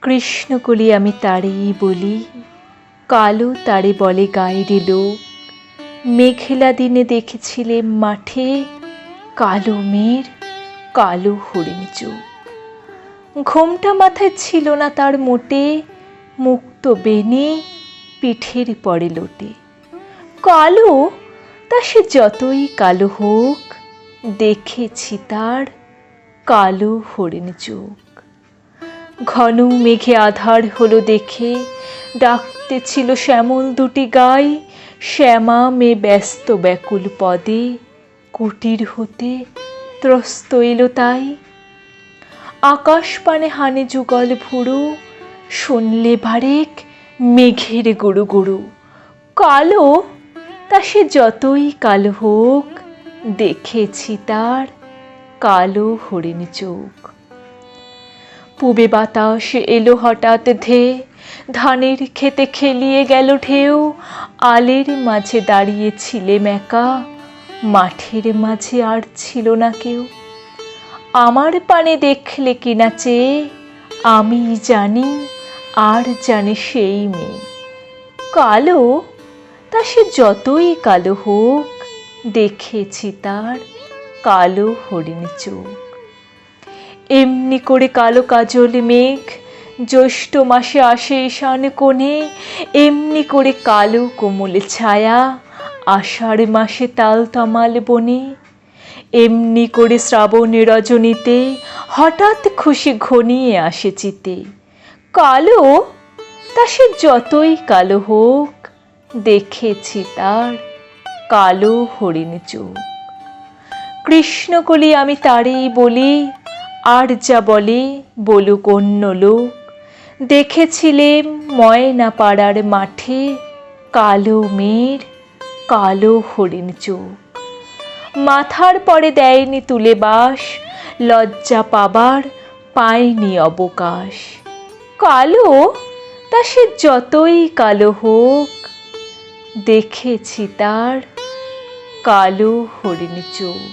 কৃষ্ণকলি আমি তারেই বলি, কালো তারে বলে গায়ের লোক। মেঘলা দিনে দেখেছিলেম মাঠে, কালো মেয়ের কালো হরিণ চোখ। ঘোমটা মাথায় ছিল না তার মোটে, মুক্ত বেনে পিঠের পরে লোটে। কালো তা সে যতই কালো হোক, দেখেছি তার কালো হরিণ চোখ। ঘন মেঘে আধার হলো দেখে, ডাকতেছিল শ্যামল দুটি গাই। শ্যামা মেয়ে ব্যস্ত ব্যাকুল পদে, কুটির হতে ত্রস্ত এলো তাই। আকাশ পানে হানে যুগল ভুরু, শুনলে বারেক মেঘের গুরু গুরু। কালো তা সে যতই কালো হোক, দেখেছি তার কালো হরিণ চোখ। পূবে বাতাস এলো হঠাৎ ধেয়ে, ধানের খেতে খেলিয়ে গেল ঢেউ। আলের মাঝে দাঁড়িয়েছিলেম একা, মাঠের মাঝে আর ছিল না কেউ। আমার পানে দেখলে কিনা চেয়ে, আমি জানি আর জানে সেই মেয়ে। কালো তা সে যতই কালো হোক, দেখেছি তার কালো হরিণ চোখ। এমনি করে কালো কাজল মেঘ জ্যৈষ্ঠ মাসে আসে ঈশান কোণে। এমনি করে কালো কোমল ছায়া আষাঢ় মাসে তাল তমাল বনে। এমনি করে শ্রাবণ রজনীতে হঠাৎ খুশি ঘনিয়ে আসে চিতে। কালো তা সে যতই কালো হোক, দেখেছি তার কালো হরিণ চোখ। কৃষ্ণকলি আমি তারেই বলি, আর যা বলে বলুক অন্য লোক। দেখেছিলেম ময়না পাড়ার মাঠে, কালো মেয়ের কালো হরিণ চোখ। মাথার পরে দেয়নি তুলে বাস, লজ্জা পাবার পায়নি অবকাশ। কালো তা সে যতই কালো হোক, দেখেছি তার কালো হরিণ চোখ।